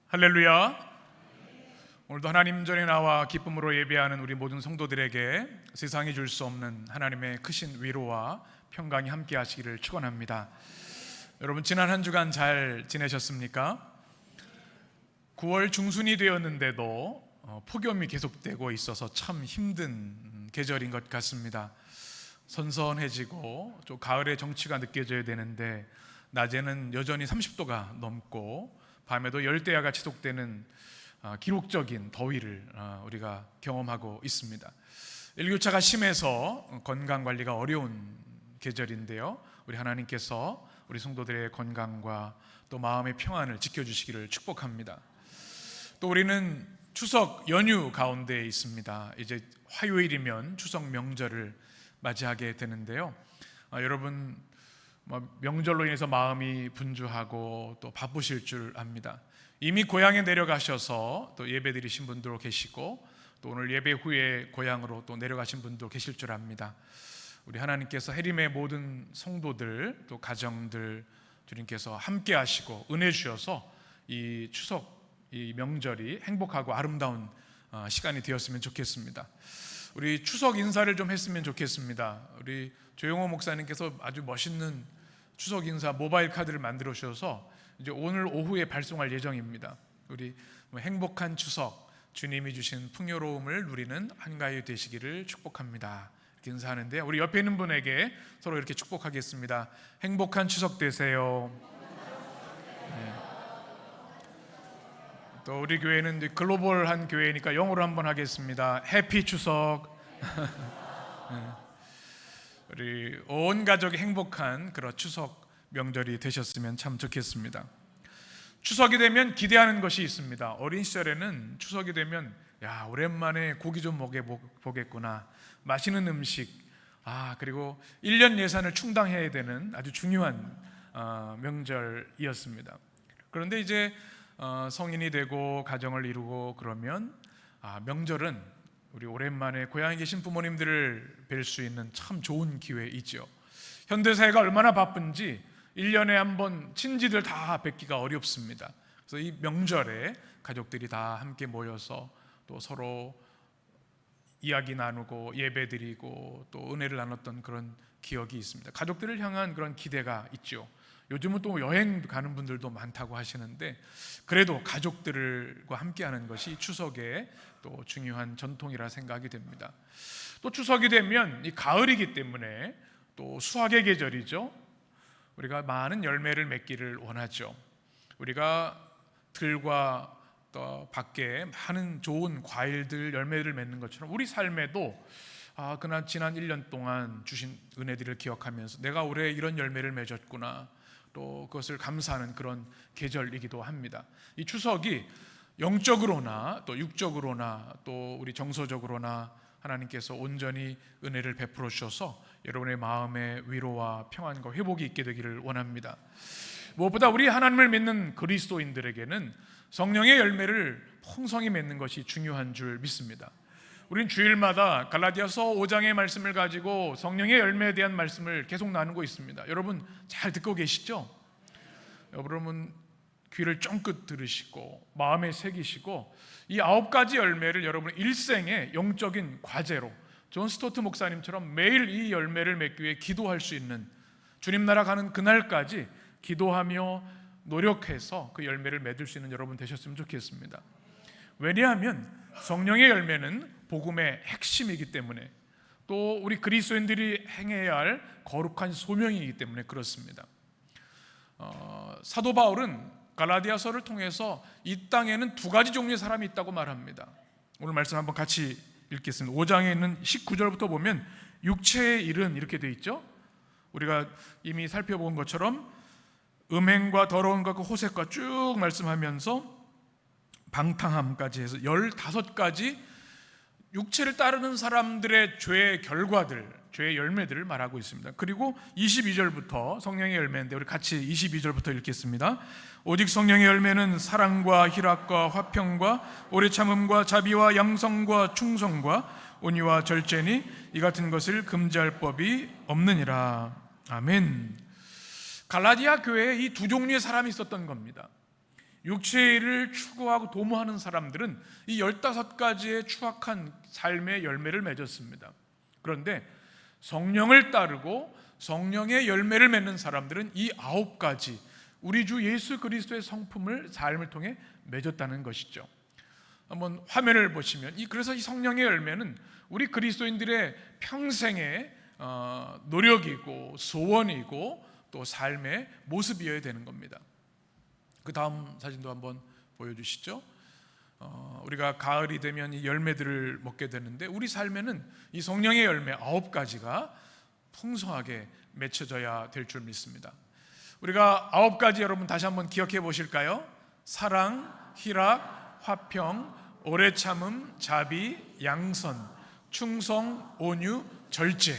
할렐루야. 오늘도 하나님 전에 나와 기쁨으로 예배하는 우리 모든 성도들에게 세상이 줄 수 없는 하나님의 크신 위로와 평강이 함께 하시기를 축원합니다. 여러분, 지난 한 주간 잘 지내셨습니까? 9월 중순이 되었는데도 폭염이 계속되고 있어서 참 힘든 계절인 것 같습니다. 선선해지고 좀 가을의 정취가 느껴져야 되는데 낮에는 여전히 30도가 넘고 밤에도 열대야가 지속되는 기록적인 더위를 우리가 경험하고 있습니다. 일교차가 심해서 건강관리가 어려운 계절인데요, 우리 하나님께서 우리 성도들의 건강과 또 마음의 평안을 지켜주시기를 축복합니다. 또 우리는 추석 연휴 가운데 있습니다. 이제 화요일이면 추석 명절을 맞이하게 되는데요, 여러분 명절로 인해서 마음이 분주하고 또 바쁘실 줄 압니다. 이미 고향에 내려가셔서 또 예배 드리신 분도 계시고 또 오늘 예배 후에 고향으로 또 내려가신 분도 계실 줄 압니다. 우리 하나님께서 해림의 모든 성도들 또 가정들 주님께서 함께 하시고 은혜 주셔서 이 추석 이 명절이 행복하고 아름다운 시간이 되었으면 좋겠습니다. 우리 추석 인사를 좀 했으면 좋겠습니다. 우리 조용호 목사님께서 아주 멋있는 추석 인사 모바일 카드를 만들어 주셔서 이제 오늘 오후에 발송할 예정입니다. 우리 행복한 추석, 주님이 주신 풍요로움을 누리는 한가위 되시기를 축복합니다. 이렇게 인사하는데 우리 옆에 있는 분에게 서로 이렇게 축복하겠습니다. 행복한 추석 되세요. 네. 또 우리 교회는 이제 글로벌한 교회니까 영어로 한번 하겠습니다. 해피 추석. 네. 우리 온 가족이 행복한 그런 추석 명절이 되셨으면 참 좋겠습니다. 추석이 되면 기대하는 것이 있습니다. 어린 시절에는 추석이 되면 오랜만에 고기 좀 먹어보겠구나, 맛있는 음식, 그리고 1년 예산을 충당해야 되는 아주 중요한 명절이었습니다. 그런데 이제 성인이 되고 가정을 이루고 그러면 명절은 우리 오랜만에 고향에 계신 부모님들을 뵐 수 있는 참 좋은 기회이죠. 현대사회가 얼마나 바쁜지 1년에 한 번 친지들 다 뵙기가 어렵습니다. 그래서 이 명절에 가족들이 다 함께 모여서 또 서로 이야기 나누고 예배 드리고 또 은혜를 나눴던 그런 기억이 있습니다. 가족들을 향한 그런 기대가 있죠. 요즘은 또 여행 가는 분들도 많다고 하시는데 그래도 가족들과 함께하는 것이 추석의 또 중요한 전통이라 생각이 됩니다. 또 추석이 되면 이 가을이기 때문에 또 수확의 계절이죠. 우리가 많은 열매를 맺기를 원하죠. 우리가 들과 또 밖에 많은 좋은 과일들, 열매를 맺는 것처럼 우리 삶에도 그날 지난 1년 동안 주신 은혜들을 기억하면서 내가 올해 이런 열매를 맺었구나, 또 그것을 감사하는 그런 계절이기도 합니다. 이 추석이 영적으로나 또 육적으로나 또 우리 정서적으로나 하나님께서 온전히 은혜를 베풀어 주셔서 여러분의 마음에 위로와 평안과 회복이 있게 되기를 원합니다. 무엇보다 우리 하나님을 믿는 그리스도인들에게는 성령의 열매를 풍성히 맺는 것이 중요한 줄 믿습니다. 우린 주일마다 갈라디아서 5장의 말씀을 가지고 성령의 열매에 대한 말씀을 계속 나누고 있습니다. 여러분 잘 듣고 계시죠? 여러분 귀를 쫑긋 들으시고 마음에 새기시고 이 9가지 열매를 여러분 일생의 영적인 과제로 존 스토트 목사님처럼 매일 이 열매를 맺기 위해 기도할 수 있는, 주님 나라 가는 그날까지 기도하며 노력해서 그 열매를 맺을 수 있는 여러분 되셨으면 좋겠습니다. 왜냐하면 성령의 열매는 복음의 핵심이기 때문에 또 우리 그리스도인들이 행해야 할 거룩한 소명이기 때문에 그렇습니다. 사도 바울은 갈라디아서를 통해서 이 땅에는 2가지 종류의 사람이 있다고 말합니다. 오늘 말씀 한번 같이 읽겠습니다. 5장에 있는 19절부터 보면 육체의 일은 이렇게 돼 있죠. 우리가 이미 살펴본 것처럼 음행과 더러운 것과 호색과 쭉 말씀하면서 방탕함까지 해서 15가지 육체를 따르는 사람들의 죄의 결과들, 죄의 열매들을 말하고 있습니다. 그리고 22절부터 성령의 열매인데 우리 같이 22절부터 읽겠습니다. 오직 성령의 열매는 사랑과 희락과 화평과 오래 참음과 자비와 양성과 충성과 온유와 절제니 이 같은 것을 금지할 법이 없느니라. 아멘. 갈라디아 교회에 이 2종류의 사람이 있었던 겁니다. 육체의 일을 추구하고 도모하는 사람들은 이 15가지의 추악한 삶의 열매를 맺었습니다. 그런데 성령을 따르고 성령의 열매를 맺는 사람들은 이 9가지 우리 주 예수 그리스도의 성품을 삶을 통해 맺었다는 것이죠. 한번 화면을 보시면 그래서 이 성령의 열매는 우리 그리스도인들의 평생의 노력이고 소원이고 또 삶의 모습이어야 되는 겁니다. 그 다음 사진도 한번 보여주시죠. 우리가 가을이 되면 이 열매들을 먹게 되는데 우리 삶에는 이 성령의 열매 9가지가 풍성하게 맺혀져야 될 줄 믿습니다. 우리가 9가지 여러분 다시 한번 기억해 보실까요? 사랑, 희락, 화평, 오래 참음, 자비, 양선, 충성, 온유, 절제.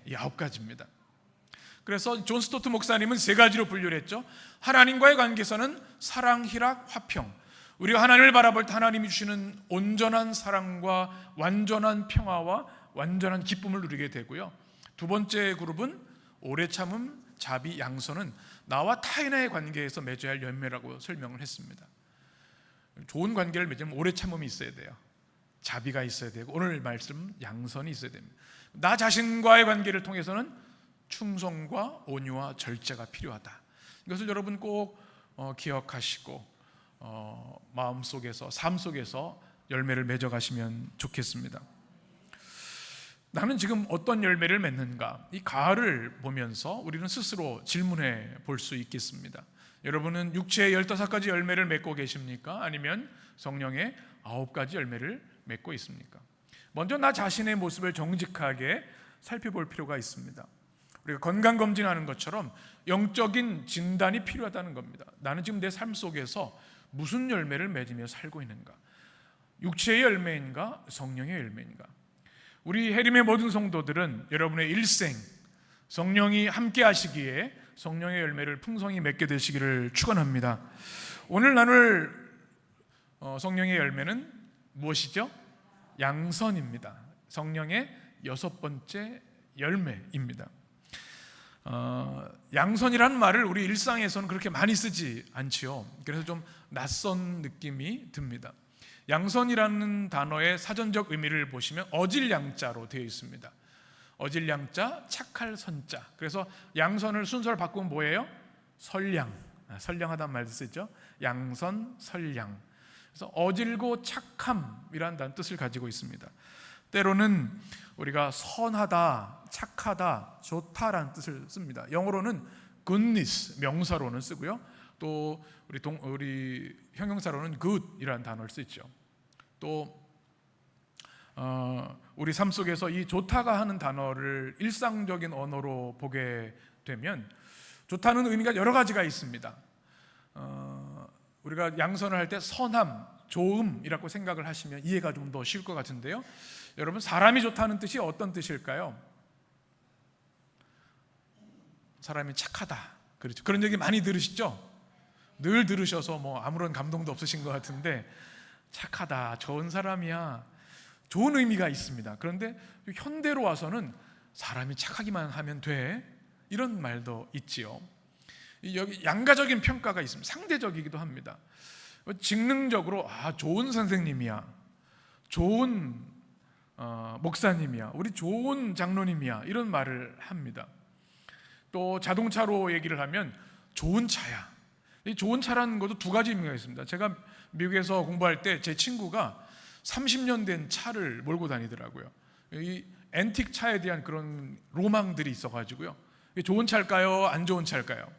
이 9가지입니다. 그래서 존 스토트 목사님은 3가지로 분류를 했죠. 하나님과의 관계에서는 사랑, 희락, 화평. 우리가 하나님을 바라볼 때 하나님이 주시는 온전한 사랑과 완전한 평화와 완전한 기쁨을 누리게 되고요. 2번째 그룹은 오래 참음, 자비, 양선은 나와 타인의 관계에서 맺어야 할 열매라고 설명을 했습니다. 좋은 관계를 맺으면 오래 참음이 있어야 돼요. 자비가 있어야 되고 오늘 말씀 양선이 있어야 됩니다. 나 자신과의 관계를 통해서는 충성과 온유와 절제가 필요하다. 이것을 여러분 꼭 기억하시고 마음속에서 삶 속에서 열매를 맺어가시면 좋겠습니다. 나는 지금 어떤 열매를 맺는가? 이 가을을 보면서 우리는 스스로 질문해 볼 수 있겠습니다. 여러분은 육체의 15가지 열매를 맺고 계십니까? 아니면 성령의 9가지 열매를 맺고 있습니까? 먼저 나 자신의 모습을 정직하게 살펴볼 필요가 있습니다. 우리가 건강검진하는 것처럼 영적인 진단이 필요하다는 겁니다. 나는 지금 내 삶 속에서 무슨 열매를 맺으며 살고 있는가? 육체의 열매인가? 성령의 열매인가? 우리 해림의 모든 성도들은 여러분의 일생 성령이 함께 하시기에 성령의 열매를 풍성히 맺게 되시기를 축원합니다. 오늘 나눌 성령의 열매는 무엇이죠? 양선입니다. 성령의 6번째 열매입니다. 양선이라는 말을 우리 일상에서는 그렇게 많이 쓰지 않지요. 그래서 좀 낯선 느낌이 듭니다. 양선이라는 단어의 사전적 의미를 보시면 어질양자로 되어 있습니다. 어질양자, 착할 선자. 그래서 양선을 순서를 바꾸면 뭐예요? 선량. 선량하다는 말도 쓰죠. 양선, 선량. 그래서 어질고 착함이라는 뜻을 가지고 있습니다. 때로는 우리가 선하다, 착하다, 좋다라는 뜻을 씁니다. 영어로는 goodness 명사로는 쓰고요. 또 우리 형용사로는 good이라는 단어를 쓰죠. 또 우리 삶 속에서 이 좋다가 하는 단어를 일상적인 언어로 보게 되면 좋다는 의미가 여러 가지가 있습니다. 우리가 양선을 할 때 선함, 좋음이라고 생각을 하시면 이해가 좀 더 쉬울 것 같은데요. 여러분, 사람이 좋다는 뜻이 어떤 뜻일까요? 사람이 착하다. 그렇죠. 그런 얘기 많이 들으시죠? 늘 들으셔서 아무런 감동도 없으신 것 같은데 착하다, 좋은 사람이야. 좋은 의미가 있습니다. 그런데 현대로 와서는 사람이 착하기만 하면 돼. 이런 말도 있지요. 여기 양가적인 평가가 있습니다. 상대적이기도 합니다. 직능적으로 좋은 선생님이야, 좋은 목사님이야, 우리 좋은 장로님이야, 이런 말을 합니다. 또 자동차로 얘기를 하면 좋은 차야. 이 좋은 차라는 것도 2가지 의미가 있습니다. 제가 미국에서 공부할 때 제 친구가 30년 된 차를 몰고 다니더라고요. 이 앤틱 차에 대한 그런 로망들이 있어가지고요. 이게 좋은 차일까요? 안 좋은 차일까요?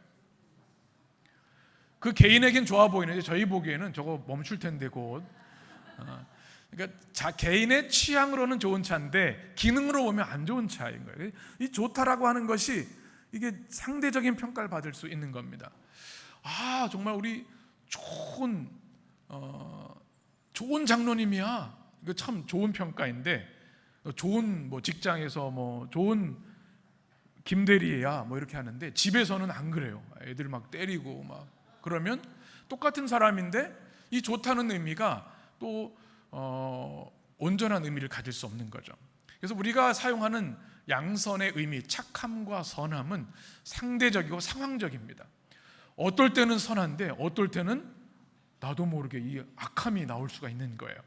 그 개인에겐 좋아 보이는데 저희 보기에는 저거 멈출 텐데 곧. 그러니까 개인의 취향으로는 좋은 차인데 기능으로 보면 안 좋은 차인 거예요. 이 좋다라고 하는 것이 이게 상대적인 평가를 받을 수 있는 겁니다. 정말 우리 좋은 장로님이야. 이거 참 좋은 평가인데 좋은 직장에서 좋은 김대리야 이렇게 하는데 집에서는 안 그래요. 애들 막 때리고 막 그러면 똑같은 사람인데 이 좋다는 의미가 또 온전한 의미를 가질 수 없는 거죠. 그래서 우리가 사용하는 양선의 의미, 착함과 선함은 상대적이고 상황적입니다. 어떨 때는 선한데 어떨 때는 나도 모르게 이 악함이 나올 수가 있는 거예요.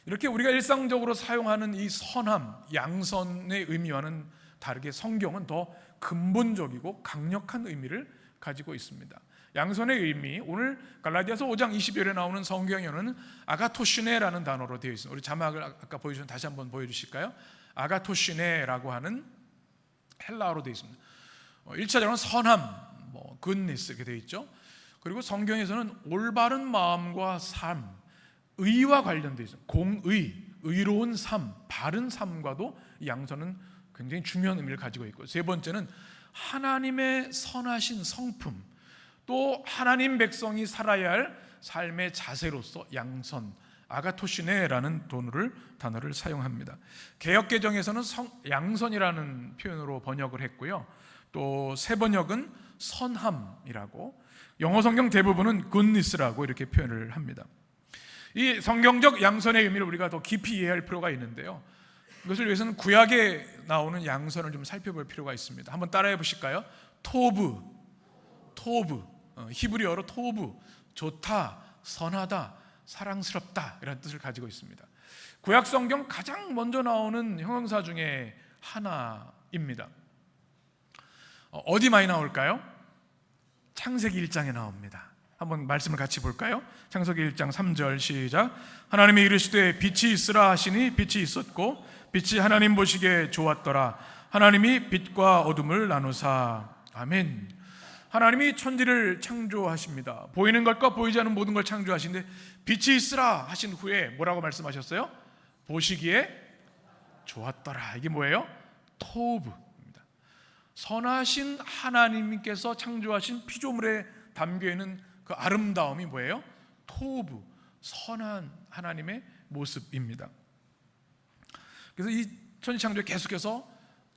이렇게 우리가 일상적으로 사용하는 이 선함, 양선의 의미와는 다르게 성경은 더 근본적이고 강력한 의미를 가지고 있습니다. 양선의 의미, 오늘 갈라디아서 5장 20절에 나오는 성경에는 아가토시네라는 단어로 되어 있습니다. 우리 자막을 아까 보여주신 다시 한번 보여주실까요? 아가토시네라고 하는 헬라어로 되어 있습니다. 1차적으로는 선함, goodness 이렇게 되어 있죠. 그리고 성경에서는 올바른 마음과 삶, 의와 관련되어 있어요. 공의, 의로운 삶, 바른 삶과도 이 양선은 굉장히 중요한 의미를 가지고 있고, 세 번째는 하나님의 선하신 성품, 또 하나님 백성이 살아야 할 삶의 자세로서 양선, 아가토시네라는 단어를 사용합니다. 개역개정에서는 양선이라는 표현으로 번역을 했고요. 또 새 번역은 선함이라고, 영어 성경 대부분은 goodness라고 이렇게 표현을 합니다. 이 성경적 양선의 의미를 우리가 더 깊이 이해할 필요가 있는데요, 이것을 위해서는 구약에 나오는 양선을 좀 살펴볼 필요가 있습니다. 한번 따라해 보실까요? 토브, 히브리어로 토브, 좋다, 선하다, 사랑스럽다 이라는 뜻을 가지고 있습니다. 구약 성경 가장 먼저 나오는 형용사 중에 하나입니다. 어디 많이 나올까요? 창세기 1장에 나옵니다. 한번 말씀을 같이 볼까요? 창세기 1장 3절 시작. 하나님이 이르시되 빛이 있으라 하시니 빛이 있었고 빛이 하나님 보시기에 좋았더라. 하나님이 빛과 어둠을 나누사. 아멘. 하나님이 천지를 창조하십니다. 보이는 것과 보이지 않는 모든 걸 창조하시는데 빛이 있으라 하신 후에 뭐라고 말씀하셨어요? 보시기에 좋았더라. 이게 뭐예요? 토브입니다. 선하신 하나님께서 창조하신 피조물에 담겨있는 그 아름다움이 뭐예요? 토브, 선한 하나님의 모습입니다. 그래서 이 천지창조에 계속해서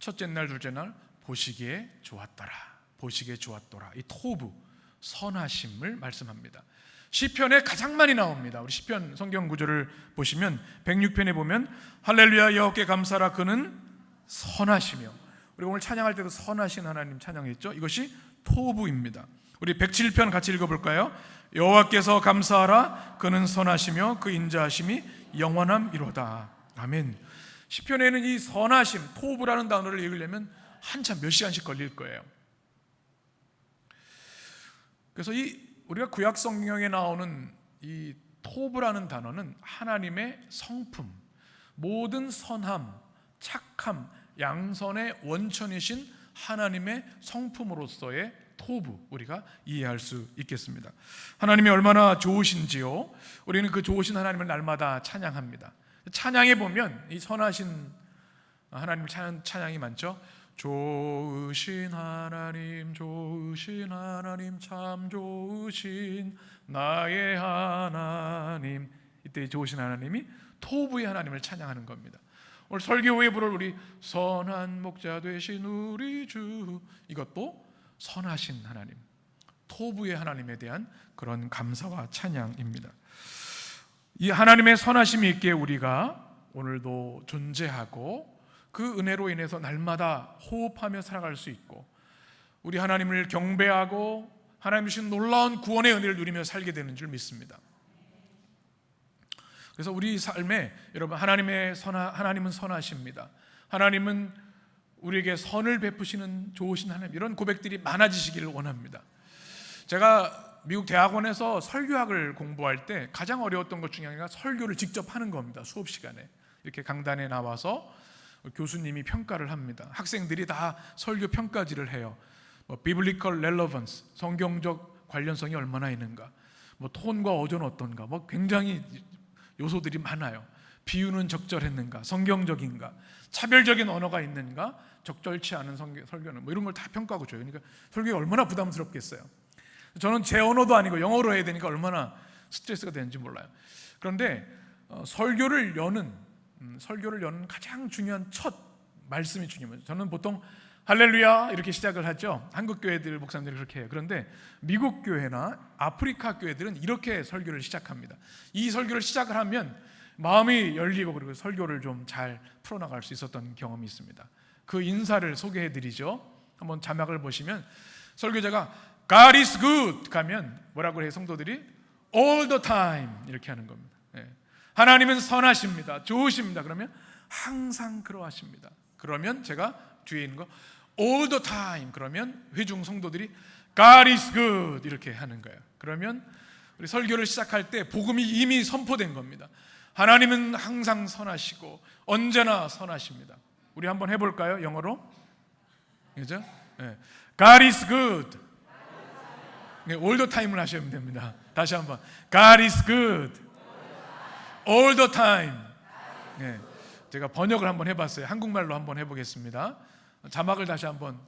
첫째 날, 둘째 날 보시기에 좋았더라, 보시기에 좋았더라, 이 토브, 선하심을 말씀합니다. 시편에 가장 많이 나옵니다. 우리 시편 성경 구절을 보시면 106편에 보면 할렐루야 여호와께 감사라 그는 선하시며, 우리 오늘 찬양할 때도 선하신 하나님 찬양했죠. 이것이 토브입니다. 우리 107편 같이 읽어볼까요? 여호와께서 감사하라 그는 선하시며 그 인자하심이 영원함이로다. 아멘. 시편에는 이 선하심, 토브라는 단어를 읽으려면 한참 몇 시간씩 걸릴 거예요. 그래서 우리가 구약 성경에 나오는 이 토브라는 단어는 하나님의 성품, 모든 선함, 착함, 양선의 원천이신 하나님의 성품으로서의 토브, 우리가 이해할 수 있겠습니다. 하나님이 얼마나 좋으신지요, 우리는 그 좋으신 하나님을 날마다 찬양합니다. 찬양에 보면 이 선하신 하나님 찬양이 많죠. 좋으신 하나님, 좋으신 하나님, 참 좋으신 나의 하나님. 이때 좋으신 하나님이 토브의 하나님을 찬양하는 겁니다. 오늘 설교 후에 부를 우리 선한 목자 되신 우리 주, 이것도 선하신 하나님, 토브의 하나님에 대한 그런 감사와 찬양입니다. 이 하나님의 선하심이 있기에 우리가 오늘도 존재하고 그 은혜로 인해서 날마다 호흡하며 살아갈 수 있고, 우리 하나님을 경배하고 하나님 주신 놀라운 구원의 은혜를 누리며 살게 되는 줄 믿습니다. 그래서 우리 삶에 여러분, 하나님은 선하십니다. 하나님은 우리에게 선을 베푸시는 좋으신 하나님, 이런 고백들이 많아지시기를 원합니다. 제가 미국 대학원에서 설교학을 공부할 때 가장 어려웠던 것 중에 하나가 설교를 직접 하는 겁니다. 수업 시간에 이렇게 강단에 나와서 교수님이 평가를 합니다. 학생들이 다 설교 평가지를 해요. biblical relevance, 성경적 관련성이 얼마나 있는가, 톤과 어조는 어떤가, 굉장히 요소들이 많아요. 비유는 적절했는가, 성경적인가, 차별적인 언어가 있는가, 적절치 않은 설교는 이런 걸 다 평가하고 줘요. 그러니까 설교가 얼마나 부담스럽겠어요. 저는 제 언어도 아니고 영어로 해야 되니까 얼마나 스트레스가 되는지 몰라요. 그런데 설교를 여는 가장 중요한 첫 말씀이 중요해요. 저는 보통 할렐루야 이렇게 시작을 하죠. 한국 교회들 목사님들이 그렇게 해요. 그런데 미국 교회나 아프리카 교회들은 이렇게 설교를 시작합니다. 이 설교를 시작을 하면 마음이 열리고, 그리고 설교를 좀 잘 풀어나갈 수 있었던 경험이 있습니다. 그 인사를 소개해드리죠. 한번 자막을 보시면 설교자가 God is good 가면 뭐라고 해요? 성도들이 all the time 이렇게 하는 겁니다. 하나님은 선하십니다. 좋으십니다. 그러면 항상 그러하십니다. 그러면 제가 뒤에 있는 거 all the time 그러면 회중 성도들이 God is good 이렇게 하는 거예요. 그러면 우리 설교를 시작할 때 복음이 이미 선포된 겁니다. 하나님은 항상 선하시고 언제나 선하십니다. 우리 한번 해볼까요? 영어로? 그죠? God is good. all the time을 하시면 됩니다. 다시 한번 God is good. all the time. 제가 번역을 한번 해봤어요. 한국말로 한번 해보겠습니다. 자막을 다시 한번.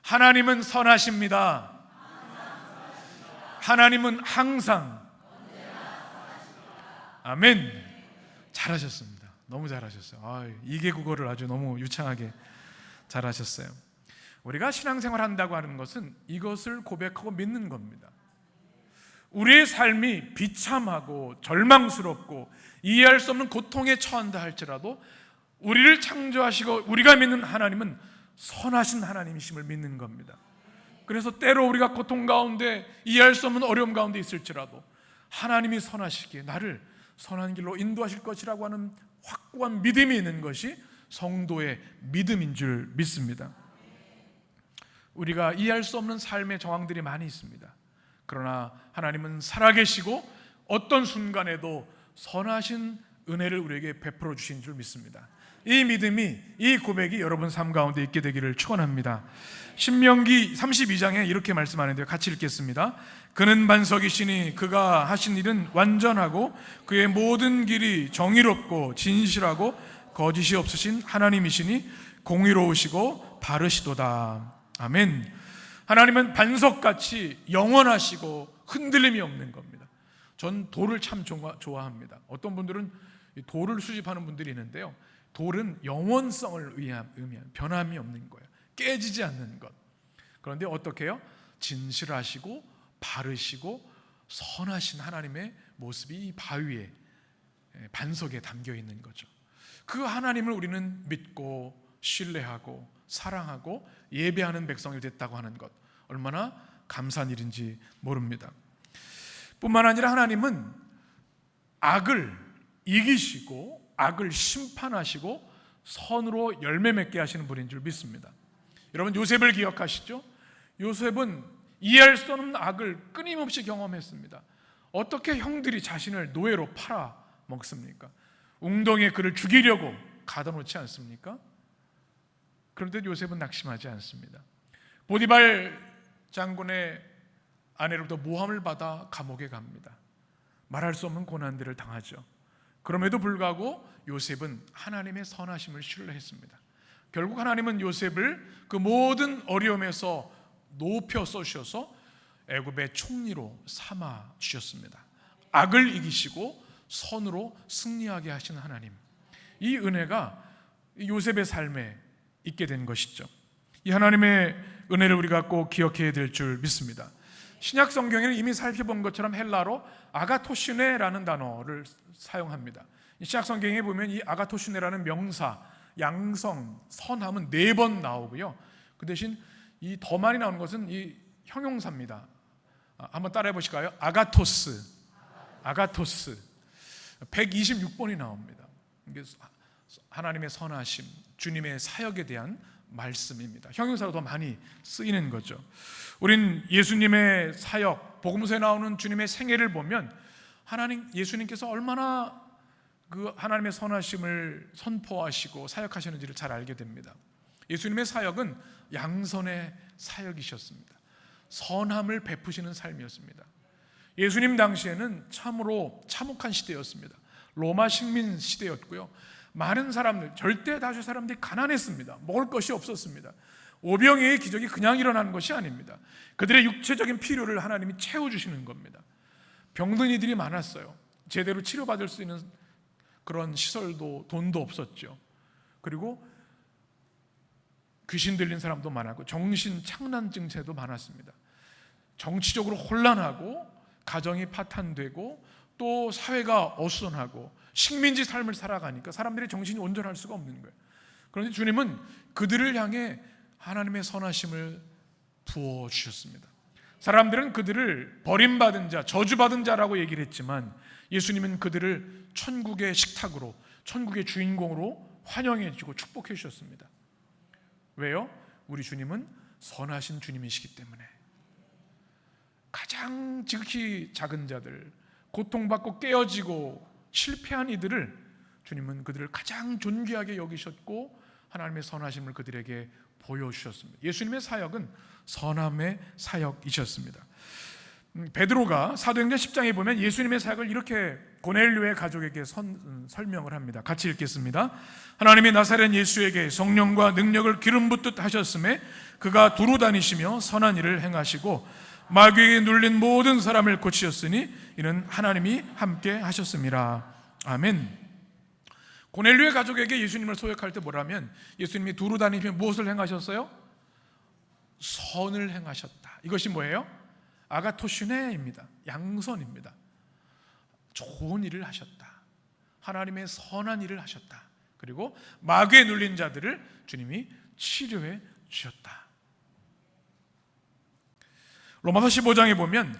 하나님은 선하십니다. 하나님은 항상. 아멘. 잘하셨습니다. 너무 잘하셨어요. 이게 국어를 아주 너무 유창하게 잘하셨어요. 우리가 신앙생활 한다고 하는 것은 이것을 고백하고 믿는 겁니다. 우리의 삶이 비참하고 절망스럽고 이해할 수 없는 고통에 처한다 할지라도 우리를 창조하시고 우리가 믿는 하나님은 선하신 하나님이심을 믿는 겁니다. 그래서 때로 우리가 고통 가운데 이해할 수 없는 어려움 가운데 있을지라도 하나님이 선하시기에 나를 선한 길로 인도하실 것이라고 하는 확고한 믿음이 있는 것이 성도의 믿음인 줄 믿습니다. 우리가 이해할 수 없는 삶의 정황들이 많이 있습니다. 그러나 하나님은 살아계시고 어떤 순간에도 선하신 은혜를 우리에게 베풀어 주신 줄 믿습니다. 이 믿음이, 이 고백이 여러분 삶 가운데 있게 되기를 축원합니다. 신명기 32장에 이렇게 말씀하는데요. 같이 읽겠습니다. 그는 반석이시니 그가 하신 일은 완전하고 그의 모든 길이 정의롭고 진실하고 거짓이 없으신 하나님이시니 공의로우시고 바르시도다. 아멘. 하나님은 반석같이 영원하시고 흔들림이 없는 겁니다. 전 돌을 참 좋아합니다. 어떤 분들은 돌을 수집하는 분들이 있는데요, 돌은 영원성을 의미하는 변함이 없는 거예요. 깨지지 않는 것. 그런데 어떻게 해요? 진실하시고 바르시고 선하신 하나님의 모습이 이 바위에, 반석에 담겨 있는 거죠. 그 하나님을 우리는 믿고 신뢰하고 사랑하고 예배하는 백성이 됐다고 하는 것, 얼마나 감사한 일인지 모릅니다. 뿐만 아니라 하나님은 악을 이기시고 악을 심판하시고 선으로 열매 맺게 하시는 분인 줄 믿습니다. 여러분 요셉을 기억하시죠? 요셉은 이해할 수 없는 악을 끊임없이 경험했습니다. 어떻게 형들이 자신을 노예로 팔아 먹습니까? 웅덩이에 그를 죽이려고 가둬놓지 않습니까? 그런데 요셉은 낙심하지 않습니다. 보디발 장군의 아내로부터 모함을 받아 감옥에 갑니다. 말할 수 없는 고난들을 당하죠. 그럼에도 불구하고 요셉은 하나님의 선하심을 신뢰했습니다. 결국 하나님은 요셉을 그 모든 어려움에서 높여 쏘셔서 애굽의 총리로 삼아 주셨습니다. 악을 이기시고 선으로 승리하게 하시는 하나님, 이 은혜가 요셉의 삶에 있게 된 것이죠. 이 하나님의 은혜를 우리가 꼭 기억해야 될 줄 믿습니다. 신약 성경에는 이미 살펴본 것처럼 헬라로 아가토슈네라는 단어를 사용합니다. 신약 성경에 보면 이 아가토슈네라는 명사, 양성, 선함은 4번 나오고요. 그 대신 이 더 많이 나오는 것은 이 형용사입니다. 한번 따라해 보실까요? 아가토스 126번이 나옵니다. 이게 하나님의 선하심, 주님의 사역에 대한 말씀입니다. 형용사로 더 많이 쓰이는 거죠. 우린 예수님의 사역, 복음서에 나오는 주님의 생애를 보면 예수님께서 얼마나 그 하나님의 선하심을 선포하시고 사역하시는지를 잘 알게 됩니다. 예수님의 사역은 양선의 사역이셨습니다. 선함을 베푸시는 삶이었습니다. 예수님 당시에는 참으로 참혹한 시대였습니다. 로마 식민 시대였고요. 많은 사람들, 절대 다수 사람들이 가난했습니다. 먹을 것이 없었습니다. 오병이의 기적이 그냥 일어나는 것이 아닙니다. 그들의 육체적인 필요를 하나님이 채워주시는 겁니다. 병든 이들이 많았어요. 제대로 치료받을 수 있는 그런 시설도 돈도 없었죠. 그리고 귀신 들린 사람도 많았고 정신 착란 증세도 많았습니다. 정치적으로 혼란하고 가정이 파탄되고 또 사회가 어수선하고 식민지 삶을 살아가니까 사람들의 정신이 온전할 수가 없는 거예요. 그런데 주님은 그들을 향해 하나님의 선하심을 부어주셨습니다. 사람들은 그들을 버림받은 자, 저주받은 자라고 얘기를 했지만 예수님은 그들을 천국의 식탁으로, 천국의 주인공으로 환영해 주고 축복해 주셨습니다. 왜요? 우리 주님은 선하신 주님이시기 때문에. 가장 지극히 작은 자들, 고통받고 깨어지고 실패한 이들을 주님은 그들을 가장 존귀하게 여기셨고 하나님의 선하심을 그들에게 보여주셨습니다. 예수님의 사역은 선함의 사역이셨습니다. 베드로가 사도행전 10장에 보면 예수님의 사역을 이렇게 고넬료의 가족에게 설명을 합니다. 같이 읽겠습니다. 하나님이 나사렛 예수에게 성령과 능력을 기름 붓듯 하셨음에 그가 두루 다니시며 선한 일을 행하시고 마귀에게 눌린 모든 사람을 고치셨으니 이는 하나님이 함께 하셨습니다. 아멘. 고넬료의 가족에게 예수님을 소개할 때 뭐라면 예수님이 두루 다니시며 무엇을 행하셨어요? 선을 행하셨다. 이것이 뭐예요? 아가토슈네입니다. 양선입니다. 좋은 일을 하셨다. 하나님의 선한 일을 하셨다. 그리고 마귀에 눌린 자들을 주님이 치료해 주셨다. 로마서 15장에 보면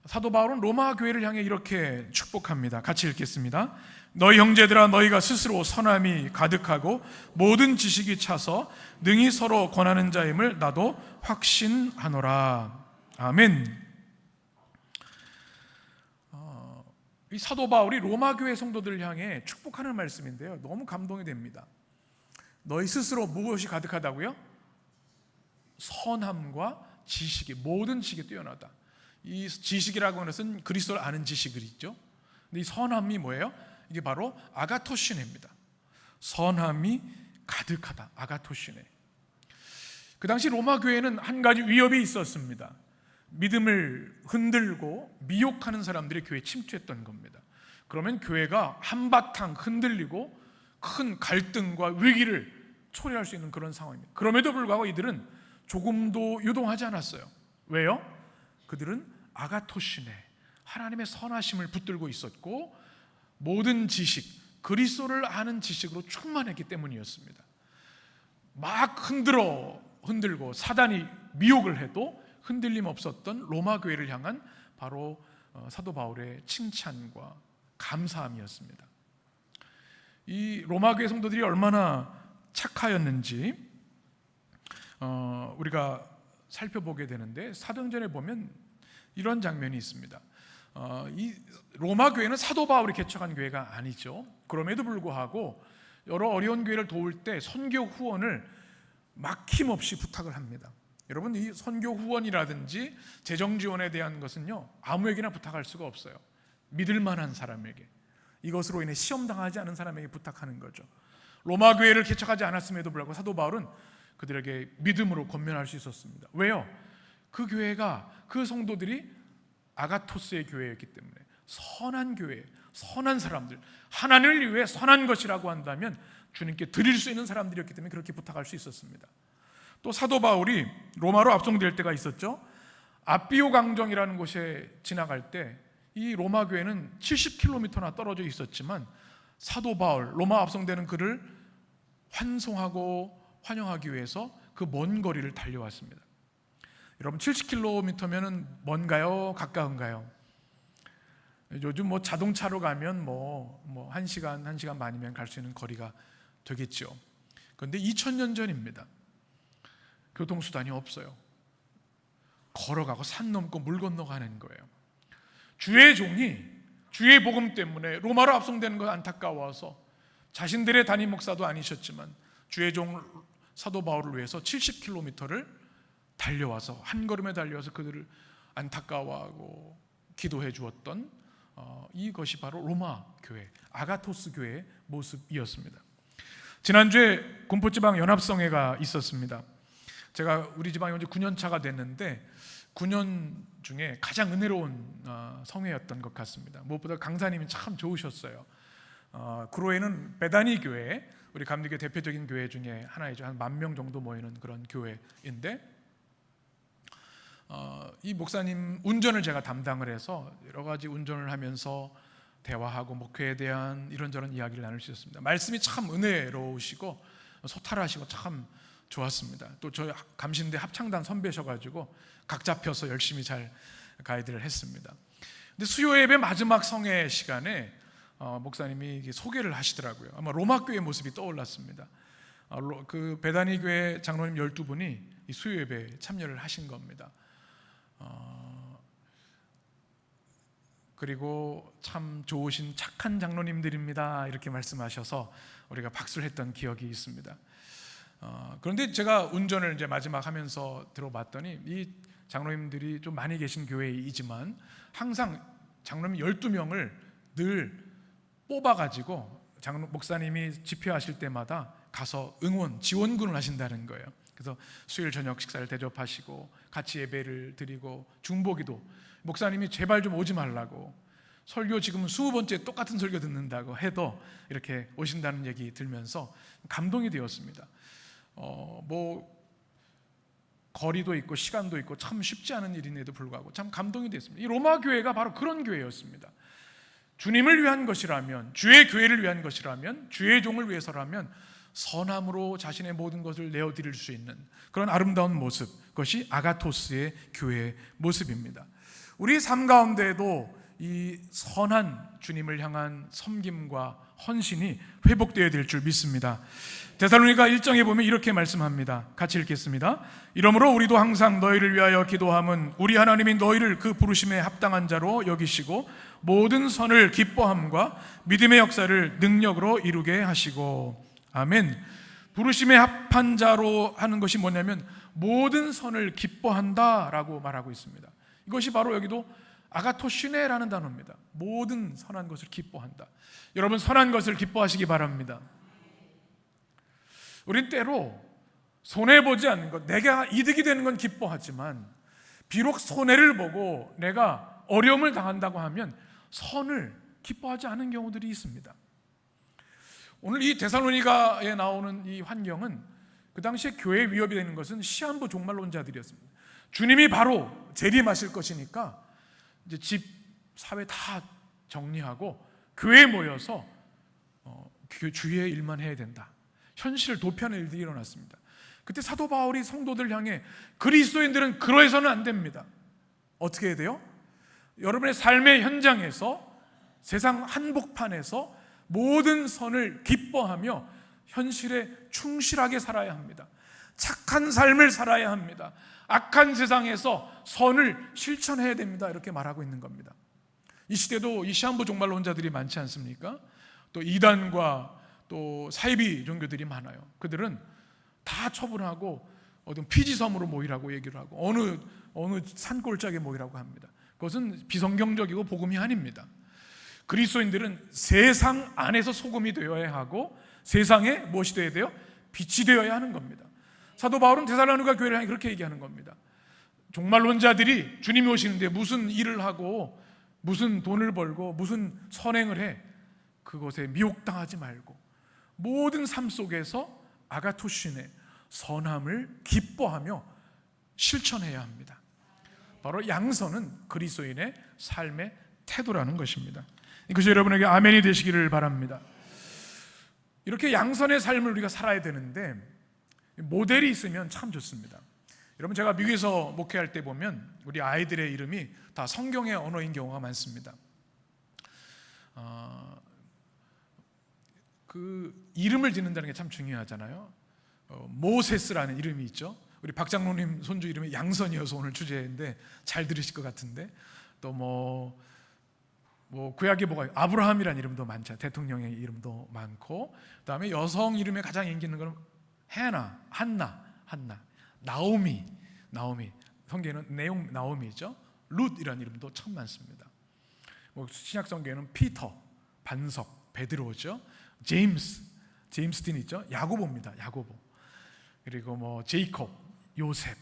사도 바울은 로마 교회를 향해 이렇게 축복합니다. 같이 읽겠습니다. 너희 형제들아, 너희가 스스로 선함이 가득하고 모든 지식이 차서 능히 서로 권하는 자임을 나도 확신하노라. 아멘. 이 사도 바울이 로마 교회 성도들을 향해 축복하는 말씀인데요, 너무 감동이 됩니다. 너희 스스로 무엇이 가득하다고요? 선함과 지식이, 모든 지식이 뛰어나다. 이 지식이라고 하는 것은 그리스도를 아는 지식이죠. 근데 이 선함이 뭐예요? 이게 바로 아가토시네입니다. 선함이 가득하다. 아가토시네. 그 당시 로마 교회는 한 가지 위협이 있었습니다. 믿음을 흔들고 미혹하는 사람들이 교회에 침투했던 겁니다. 그러면 교회가 한바탕 흔들리고 큰 갈등과 위기를 초래할 수 있는 그런 상황입니다. 그럼에도 불구하고 이들은 조금도 유동하지 않았어요. 왜요? 그들은 아가토시네, 하나님의 선하심을 붙들고 있었고 모든 지식, 그리스도를 아는 지식으로 충만했기 때문이었습니다. 막 흔들고 사단이 미혹을 해도 흔들림 없었던 로마 교회를 향한 바로 사도 바울의 칭찬과 감사함이었습니다. 이 로마 교회 성도들이 얼마나 착하였는지 우리가 살펴보게 되는데, 사도행전에 보면 이런 장면이 있습니다. 이 로마 교회는 사도 바울이 개척한 교회가 아니죠. 그럼에도 불구하고 여러 어려운 교회를 도울 때 선교 후원을 막힘없이 부탁을 합니다. 여러분, 이 선교 후원이라든지 재정 지원에 대한 것은요, 아무에게나 부탁할 수가 없어요. 믿을 만한 사람에게, 이것으로 인해 시험당하지 않은 사람에게 부탁하는 거죠. 로마 교회를 개척하지 않았음에도 불구하고 사도 바울은 그들에게 믿음으로 권면할 수 있었습니다. 왜요? 그 교회가, 그 성도들이 아가토스의 교회였기 때문에, 선한 교회, 선한 사람들, 하나님을 위해 선한 것이라고 한다면 주님께 드릴 수 있는 사람들이었기 때문에 그렇게 부탁할 수 있었습니다. 또 사도 바울이 로마로 압송될 때가 있었죠. 아비오 강정이라는 곳에 지나갈 때 이 로마 교회는 70km나 떨어져 있었지만 사도 바울, 로마 압송되는 그를 환송하고 환영하기 위해서 그 먼 거리를 달려왔습니다. 여러분, 70km면은 먼가요? 가까운가요? 요즘 뭐 자동차로 가면 뭐 1시간 반이면 갈 수 있는 거리가 되겠죠. 그런데 2000년 전입니다. 교통수단이 없어요. 걸어가고 산 넘고 물 건너가는 거예요. 주의 종이 주의 복음 때문에 로마로 압송되는 것 안타까워서 자신들의 담임 목사도 아니셨지만 주의 종 사도 바울을 위해서 70km를 달려와서, 한 걸음에 달려와서 그들을 안타까워하고 기도해 주었던 이것이 바로 로마 교회, 아가토스 교회의 모습이었습니다. 지난주에 군포지방 연합성회가 있었습니다. 제가 우리 지방에 온 지 9년 차가 됐는데 9년 중에 가장 은혜로운 성회였던 것 같습니다. 무엇보다 강사님이 참 좋으셨어요. 구로에는 베다니 교회, 우리 감리교 대표적인 교회 중에 하나이죠. 한 10,000명 정도 모이는 그런 교회인데, 이 목사님 운전을 제가 담당을 해서 여러 가지 운전을 하면서 대화하고 목회에 대한 이런저런 이야기를 나눌 수 있었습니다. 말씀이 참 은혜로우시고 소탈하시고 참 좋았습니다. 또 저희 감신대 합창단 선배셔가지고 각 잡혀서 열심히 잘 가이드를 했습니다. 근데 수요 예배 마지막 성회 시간에 목사님이 소개를 하시더라고요. 아마 로마 교회 모습이 떠올랐습니다. 그 베다니 교회 장로님 12분이 이 수요 예배에 참여를 하신 겁니다. 그리고 참 좋으신 착한 장로님들입니다 이렇게 말씀하셔서 우리가 박수를 했던 기억이 있습니다. 그런데 제가 운전을 이제 마지막 하면서 들어봤더니 이 장로님들이 좀 많이 계신 교회이지만 항상 장로님 12명을 늘 뽑아가지고 목사님이 집회하실 때마다 가서 지원군을 하신다는 거예요. 그래서 수요일 저녁 식사를 대접하시고 같이 예배를 드리고 중보기도, 목사님이 제발 좀 오지 말라고, 설교 지금 20번째 똑같은 설교 듣는다고 해도 이렇게 오신다는 얘기 들면서 감동이 되었습니다. 거리도 있고 시간도 있고 참 쉽지 않은 일임에도 불구하고 참 감동이 됐습니다. 이 로마 교회가 바로 그런 교회였습니다. 주님을 위한 것이라면, 주의 교회를 위한 것이라면, 주의 종을 위해서라면 선함으로 자신의 모든 것을 내어드릴 수 있는 그런 아름다운 모습, 그것이 아가토스의 교회의 모습입니다. 우리 삶 가운데에도 이 선한 주님을 향한 섬김과 헌신이 회복되어야 될 줄 믿습니다. 데살로니가 1장에 보면 이렇게 말씀합니다. 같이 읽겠습니다. 이러므로 우리도 항상 너희를 위하여 기도함은 우리 하나님이 너희를 그 부르심에 합당한 자로 여기시고 모든 선을 기뻐함과 믿음의 역사를 능력으로 이루게 하시고. 아멘. 부르심에 합한 자로 하는 것이 뭐냐면 모든 선을 기뻐한다라고 말하고 있습니다. 이것이 바로 여기도 아가토시네라는 단어입니다. 모든 선한 것을 기뻐한다. 여러분, 선한 것을 기뻐하시기 바랍니다. 우린 때로 손해보지 않는 것, 내가 이득이 되는 건 기뻐하지만 비록 손해를 보고 내가 어려움을 당한다고 하면 선을 기뻐하지 않은 경우들이 있습니다. 오늘 이 데살로니가에 나오는 이 환경은 그 당시에 교회에 위협이 되는 것은 시한부 종말론자들이었습니다. 주님이 바로 재림하실 것이니까 이제 집, 사회 다 정리하고 교회에 모여서 주의 일만 해야 된다. 현실을 도피하는 일들이 일어났습니다. 그때 사도 바울이 성도들 향해 그리스도인들은 그러해서는 안 됩니다. 어떻게 해야 돼요? 여러분의 삶의 현장에서, 세상 한복판에서 모든 선을 기뻐하며 현실에 충실하게 살아야 합니다. 착한 삶을 살아야 합니다. 악한 세상에서 선을 실천해야 됩니다. 이렇게 말하고 있는 겁니다. 이 시대도 이 시한부 종말론자들이 많지 않습니까? 또 이단과 또 사이비 종교들이 많아요. 그들은 다 처분하고 어떤 피지섬으로 모이라고 얘기를 하고 어느 산골짜기에 모이라고 합니다. 그것은 비성경적이고 복음이 아닙니다. 그리스도인들은 세상 안에서 소금이 되어야 하고 세상에 무엇이 되어야 돼요? 빛이 되어야 하는 겁니다. 사도 바울은 데살로니가 교회를 향해 그렇게 얘기하는 겁니다. 종말론자들이 주님이 오시는데 무슨 일을 하고 무슨 돈을 벌고 무슨 선행을 해, 그것에 미혹당하지 말고 모든 삶 속에서 아가토시네, 선함을 기뻐하며 실천해야 합니다. 바로 양선은 그리스도인의 삶의 태도라는 것입니다. 이것이 여러분에게 아멘이 되시기를 바랍니다. 이렇게 양선의 삶을 우리가 살아야 되는데 모델이 있으면 참 좋습니다. 여러분, 제가 미국에서 목회할 때 보면 우리 아이들의 이름이 다 성경의 언어인 경우가 많습니다. 그 이름을 짓는다는 게 참 중요하잖아요. 모세스라는 이름이 있죠. 우리 박 장로님 손주 이름이 양선이어서 오늘 주제인데 잘 들으실 것 같은데, 또 구약에 뭐가 아브라함이라는 이름도 많죠. 대통령의 이름도 많고, 그다음에 여성 이름에 가장 인기 있는 건 해나, 한나, 나오미, 성경에는 내용 나오미죠. 룻이라는 이름도 참 많습니다. 신약 성경에는 피터, 반석, 베드로죠. 제임스 딘 있죠. 야고보입니다. 야고보. 그리고 제이콥, 요셉,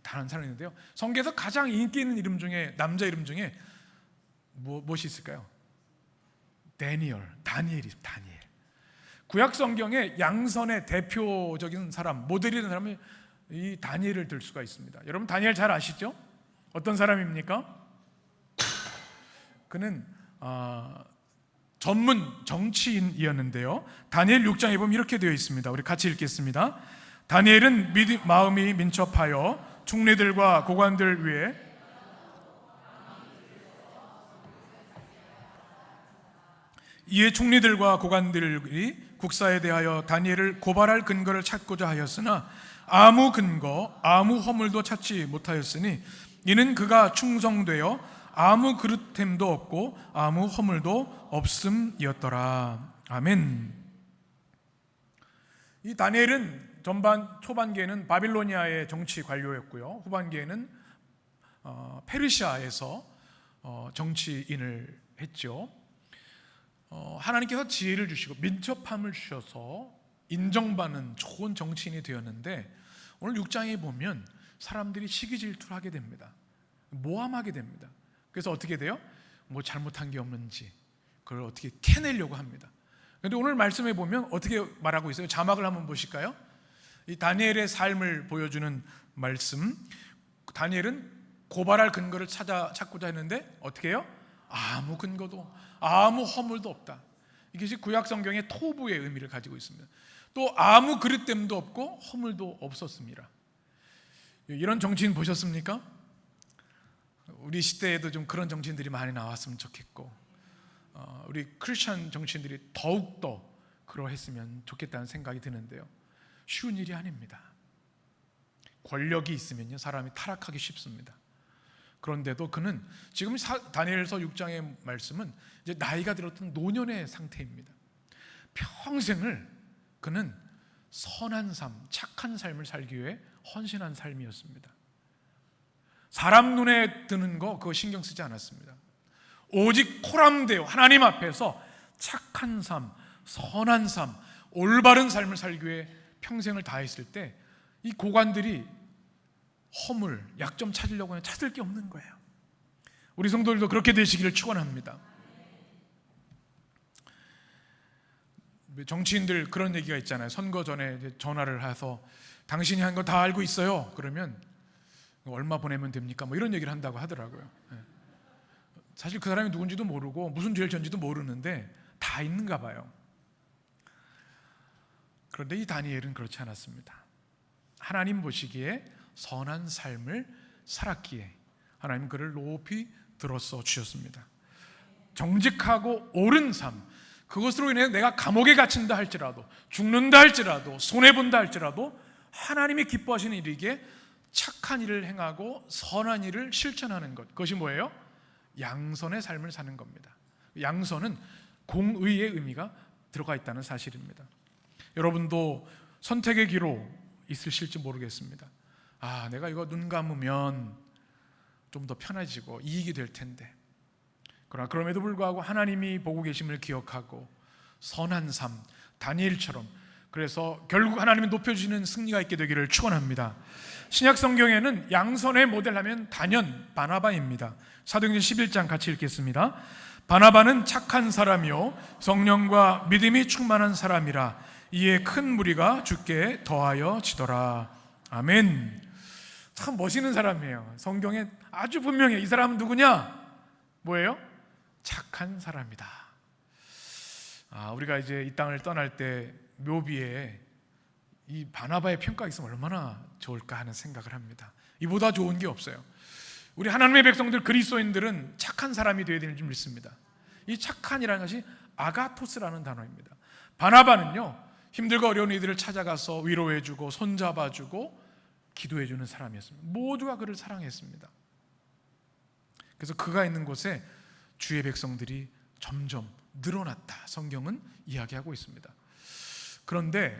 다른 사람이 있는데요. 성경에서 가장 인기 있는 이름 중에, 남자 이름 중에 무엇이 있을까요? 다니엘. 구약 성경의 양선의 대표적인 사람, 모델이라는 사람이 이 다니엘을 들 수가 있습니다. 여러분, 다니엘 잘 아시죠? 어떤 사람입니까? 그는 전문 정치인이었는데요. 다니엘 6장에 보면 이렇게 되어 있습니다. 우리 같이 읽겠습니다. 다니엘은 마음이 민첩하여 총리들과 고관들 위에 이에 총리들과 고관들이 국사에 대하여 다니엘을 고발할 근거를 찾고자 하였으나 아무 근거, 아무 허물도 찾지 못하였으니 이는 그가 충성되어 아무 그릇됨도 없고 아무 허물도 없음이었더라. 아멘. 이 다니엘은 초반기에는 바빌로니아의 정치 관료였고요, 후반기에는 페르시아에서 정치인을 했죠. 하나님께서 지혜를 주시고 민첩함을 주셔서 인정받는 좋은 정치인이 되었는데, 오늘 6장에 보면 사람들이 시기 질투를 하게 됩니다. 모함하게 됩니다. 그래서 어떻게 돼요? 뭐 잘못한 게 없는지 그걸 어떻게 캐내려고 합니다. 그런데 오늘 말씀에 보면 어떻게 말하고 있어요? 자막을 한번 보실까요? 이 다니엘의 삶을 보여주는 말씀. 다니엘은 고발할 근거를 찾고자 했는데 어떻게 해요? 아무 근거도 아무 허물도 없다. 이것이 구약 성경의 토부의 의미를 가지고 있습니다. 또 아무 그릇됨도 없고 허물도 없었습니다. 이런 정치인 보셨습니까? 우리 시대에도 좀 그런 정치인들이 많이 나왔으면 좋겠고, 우리 크리스천 정치인들이 더욱더 그러했으면 좋겠다는 생각이 드는데요, 쉬운 일이 아닙니다. 권력이 있으면요 사람이 타락하기 쉽습니다. 그런데도 그는 지금 다니엘서 6장의 말씀은 이제 나이가 들었던 노년의 상태입니다. 평생을 그는 선한 삶, 착한 삶을 살기 위해 헌신한 삶이었습니다. 사람 눈에 드는 거 그거 신경 쓰지 않았습니다. 오직 코람데오 하나님 앞에서 착한 삶, 선한 삶, 올바른 삶을 살기 위해 평생을 다했을 때 이 고관들이 허물, 약점 찾으려고 하면 찾을 게 없는 거예요. 우리 성도들도 그렇게 되시기를 축원합니다. 정치인들 그런 얘기가 있잖아요. 선거 전에 이제 전화를 해서 당신이 한 거 다 알고 있어요. 그러면 얼마 보내면 됩니까? 뭐 이런 얘기를 한다고 하더라고요. 사실 그 사람이 누군지도 모르고 무슨 죄를 졌는지도 모르는데 다 있는가 봐요. 그런데 이 다니엘은 그렇지 않았습니다. 하나님 보시기에 선한 삶을 살았기에 하나님 그를 높이 들어서 주셨습니다. 정직하고 옳은 삶, 그것으로 인해 내가 감옥에 갇힌다 할지라도, 죽는다 할지라도, 손해본다 할지라도 하나님이 기뻐하시는 일이기에 착한 일을 행하고 선한 일을 실천하는 것, 그것이 뭐예요? 양선의 삶을 사는 겁니다. 양선은 공의의 의미가 들어가 있다는 사실입니다. 여러분도 선택의 기로 있으실지 모르겠습니다. 내가 이거 눈 감으면 좀 더 편해지고 이익이 될 텐데, 그러나 그럼에도 불구하고 하나님이 보고 계심을 기억하고 선한 삶, 다니엘처럼, 그래서 결국 하나님이 높여주시는 승리가 있게 되기를 축원합니다. 신약 성경에는 양선의 모델하면 단연 바나바입니다. 사도행전 11장 같이 읽겠습니다. 바나바는 착한 사람이요 성령과 믿음이 충만한 사람이라 이에 큰 무리가 주께 더하여 지더라. 아멘. 참 멋있는 사람이에요. 성경에 아주 분명해. 이 사람은 누구냐? 뭐예요? 착한 사람이다. 우리가 이제 이 땅을 떠날 때 묘비에 이 바나바의 평가가 있으면 얼마나 좋을까 하는 생각을 합니다. 이보다 좋은 게 없어요. 우리 하나님의 백성들, 그리스도인들은 착한 사람이 되어야 되는 줄 믿습니다. 이 착한이라는 것이 아가토스라는 단어입니다. 바나바는요 힘들고 어려운 이들을 찾아가서 위로해주고 손잡아주고 기도해주는 사람이었습니다. 모두가 그를 사랑했습니다. 그래서 그가 있는 곳에 주의 백성들이 점점 늘어났다, 성경은 이야기하고 있습니다. 그런데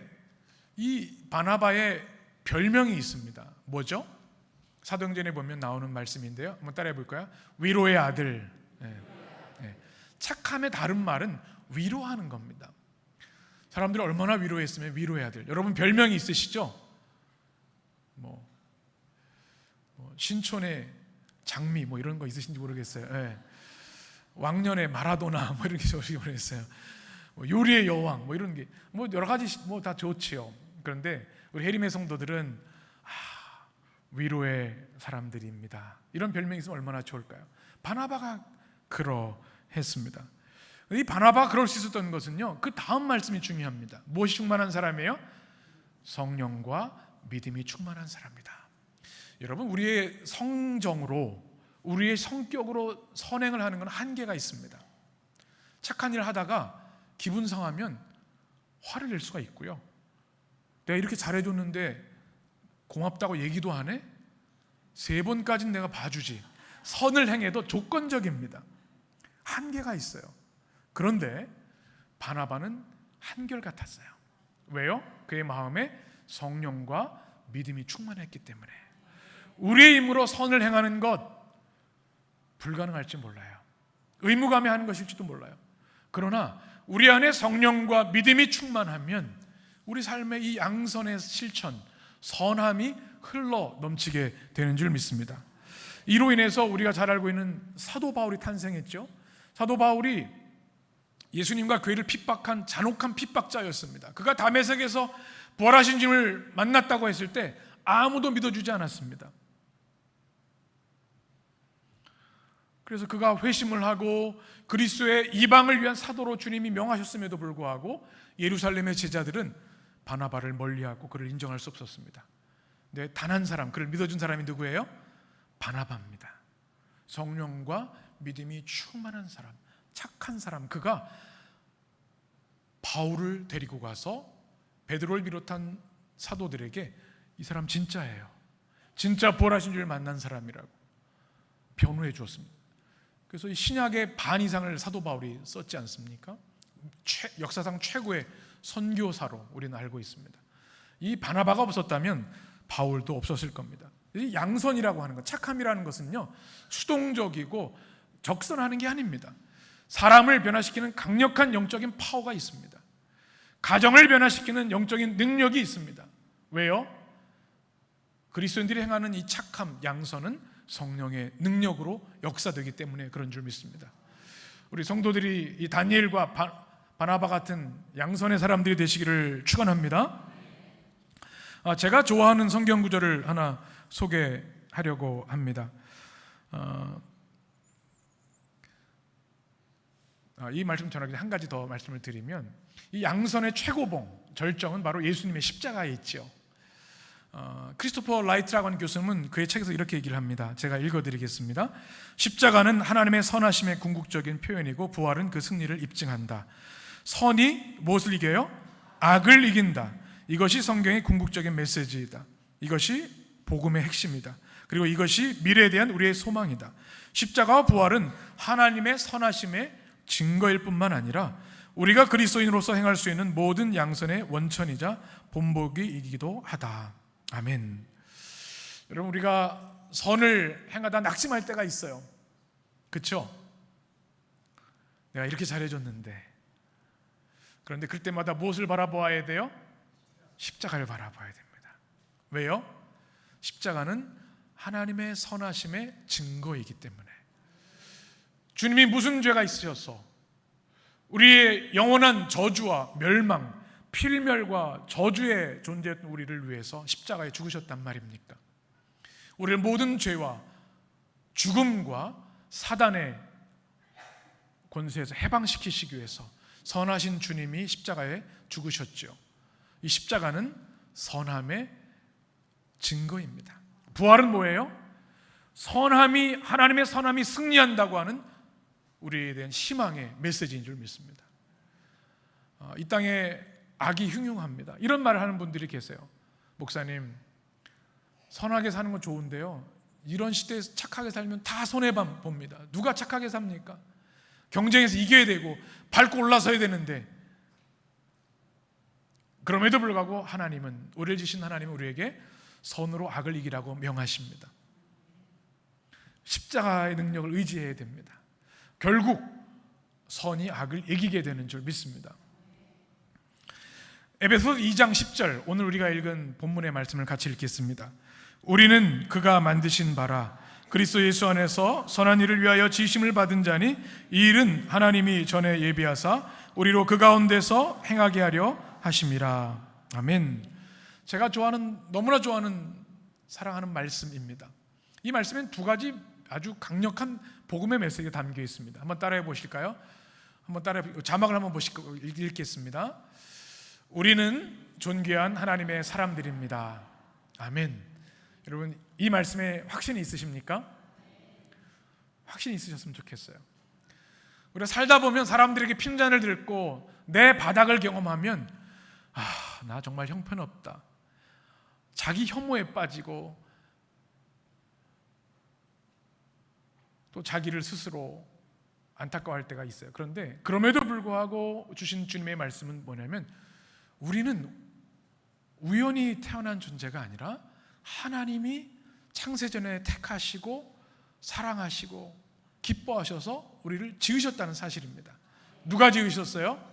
이 바나바의 별명이 있습니다. 뭐죠? 사도행전에 보면 나오는 말씀인데요, 한번 따라해 볼까요? 위로의 아들. 착함의 다른 말은 위로하는 겁니다. 사람들이 얼마나 위로했으면 위로의 아들. 여러분 별명이 있으시죠? 신촌의 장미 이런 거 있으신지 모르겠어요. 왕년의 마라도나 이런 게 좋으시게 모르겠어요. 요리의 여왕 이런 게 여러 가지 다 좋지요. 그런데 우리 해림의 성도들은 위로의 사람들입니다. 이런 별명이 있으면 얼마나 좋을까요? 바나바가 그러했습니다. 이 바나바가 그럴 수 있었던 것은요, 그 다음 말씀이 중요합니다. 무엇이 충만한 사람이에요? 성령과 믿음이 충만한 사람이다. 여러분, 우리의 성정으로, 우리의 성격으로 선행을 하는 건 한계가 있습니다. 착한 일을 하다가 기분 상하면 화를 낼 수가 있고요. 내가 이렇게 잘해줬는데 고맙다고 얘기도 안 해? 3번까지는 내가 봐주지. 선을 행해도 조건적입니다. 한계가 있어요. 그런데 바나바는 한결같았어요. 왜요? 그의 마음에 성령과 믿음이 충만했기 때문에. 우리의 힘으로 선을 행하는 것 불가능할지 몰라요. 의무감에 하는 것일지도 몰라요. 그러나 우리 안에 성령과 믿음이 충만하면 우리 삶의 이 양선의 실천, 선함이 흘러 넘치게 되는 줄 믿습니다. 이로 인해서 우리가 잘 알고 있는 사도 바울이 탄생했죠. 사도 바울이 예수님과 교회를 핍박한 잔혹한 핍박자였습니다. 그가 다메섹에서 부활하신 주님을 만났다고 했을 때 아무도 믿어주지 않았습니다. 그래서 그가 회심을 하고 그리스도의 이방을 위한 사도로 주님이 명하셨음에도 불구하고 예루살렘의 제자들은 바나바를 멀리하고 그를 인정할 수 없었습니다. 근데 단 한 사람, 그를 믿어준 사람이 누구예요? 바나바입니다. 성령과 믿음이 충만한 사람, 착한 사람. 그가 바울을 데리고 가서 베드로를 비롯한 사도들에게 이 사람 진짜예요, 진짜 부활하신 줄 만난 사람이라고 변호해 주었습니다. 그래서 이 신약의 반 이상을 사도 바울이 썼지 않습니까? 역사상 최고의 선교사로 우리는 알고 있습니다. 이 바나바가 없었다면 바울도 없었을 겁니다. 이 양선이라고 하는 것, 착함이라는 것은요, 수동적이고 적선하는 게 아닙니다. 사람을 변화시키는 강력한 영적인 파워가 있습니다. 가정을 변화시키는 영적인 능력이 있습니다. 왜요? 그리스도인들이 행하는 이 착함, 양선은 성령의 능력으로 역사되기 때문에 그런 줄 믿습니다. 우리 성도들이 이 다니엘과 바나바 같은 양선의 사람들이 되시기를 축원합니다. 제가 좋아하는 성경 구절을 하나 소개하려고 합니다. 이 말씀 전하기 전에 한 가지 더 말씀을 드리면, 이 양선의 최고봉, 절정은 바로 예수님의 십자가에 있죠. 크리스토퍼 라이트라고 하는 교수님은 그의 책에서 이렇게 얘기를 합니다. 제가 읽어드리겠습니다. 십자가는 하나님의 선하심의 궁극적인 표현이고 부활은 그 승리를 입증한다. 선이 무엇을 이겨요? 악을 이긴다. 이것이 성경의 궁극적인 메시지이다. 이것이 복음의 핵심이다. 그리고 이것이 미래에 대한 우리의 소망이다. 십자가와 부활은 하나님의 선하심의 증거일 뿐만 아니라 우리가 그리스도인으로서 행할 수 있는 모든 양선의 원천이자 본보기이기도 하다. 아멘. 여러분, 우리가 선을 행하다 낙심할 때가 있어요. 그렇죠? 내가 이렇게 잘해줬는데. 그런데 그때마다 무엇을 바라보아야 돼요? 십자가를 바라봐야 됩니다. 왜요? 십자가는 하나님의 선하심의 증거이기 때문에. 주님이 무슨 죄가 있으셔서 우리의 영원한 저주와 멸망, 필멸과 저주의 존재였던 우리를 위해서 십자가에 죽으셨단 말입니까? 우리를 모든 죄와 죽음과 사단의 권세에서 해방시키시기 위해서 선하신 주님이 십자가에 죽으셨죠. 이 십자가는 선함의 증거입니다. 부활은 뭐예요? 선함이, 하나님의 선함이 승리한다고 하는 우리에 대한 희망의 메시지인 줄 믿습니다. 이 땅에 악이 흉흉합니다. 이런 말을 하는 분들이 계세요. 목사님, 선하게 사는 건 좋은데요, 이런 시대에서 착하게 살면 다 손해봅니다. 누가 착하게 삽니까? 경쟁에서 이겨야 되고 밟고 올라서야 되는데. 그럼에도 불구하고 하나님은, 우리를 지신 하나님은 우리에게 선으로 악을 이기라고 명하십니다. 십자가의 능력을 의지해야 됩니다. 결국 선이 악을 이기게 되는 줄 믿습니다. 에베소서 2장 10절, 오늘 우리가 읽은 본문의 말씀을 같이 읽겠습니다. 우리는 그가 만드신 바라 그리스도 예수 안에서 선한 일을 위하여 지심을 받은 자니 이 일은 하나님이 전에 예비하사 우리로 그 가운데서 행하게 하려 하심이라. 아멘. 제가 너무나 좋아하는, 사랑하는 말씀입니다. 이 말씀엔 두 가지 아주 강력한 복음의 메시지가 담겨 있습니다. 한번 따라해 보실까요? 자막을 한번 보시고 읽겠습니다. 우리는 존귀한 하나님의 사람들입니다. 아멘. 여러분, 이 말씀에 확신이 있으십니까? 확신이 있으셨으면 좋겠어요. 우리가 살다 보면 사람들에게 핀잔을 들고 내 바닥을 경험하면 나 정말 형편없다, 자기 혐오에 빠지고 또 자기를 스스로 안타까워할 때가 있어요. 그런데 그럼에도 불구하고 주신 주님의 말씀은 뭐냐면, 우리는 우연히 태어난 존재가 아니라 하나님이 창세전에 택하시고 사랑하시고 기뻐하셔서 우리를 지으셨다는 사실입니다. 누가 지으셨어요?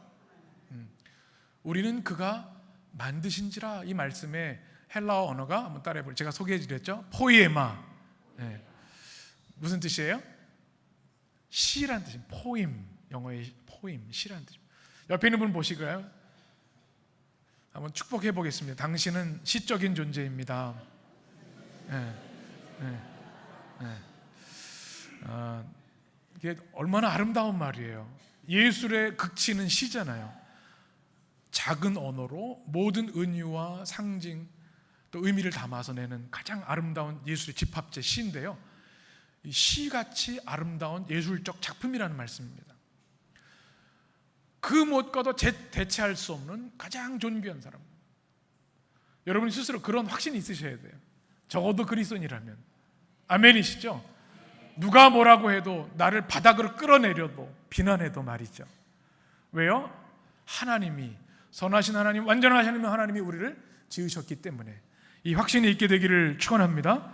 우리는 그가 만드신지라. 이 말씀에 헬라어 언어가 한번 따라해볼게요. 제가 소개해드렸죠? 포이에마. 네. 무슨 뜻이에요? 시란 뜻입니다. 포임, 영어의 포임, 시란 뜻입니다. 옆에 있는 분 보시고요, 한번 축복해 보겠습니다. 당신은 시적인 존재입니다. 네. 네. 네. 이게 얼마나 아름다운 말이에요. 예술의 극치는 시잖아요. 작은 언어로 모든 은유와 상징 또 의미를 담아서 내는 가장 아름다운 예술의 집합체 시인데요, 이 시같이 아름다운 예술적 작품이라는 말씀입니다. 그 무엇과도 대체할 수 없는 가장 존귀한 사람. 여러분 스스로 그런 확신이 있으셔야 돼요. 적어도 그리스도인이라면. 아멘이시죠? 누가 뭐라고 해도, 나를 바닥으로 끌어내려도 비난해도 말이죠. 왜요? 하나님이, 선하신 하나님, 완전하신 하나님이 우리를 지으셨기 때문에 이 확신이 있게 되기를 축원합니다.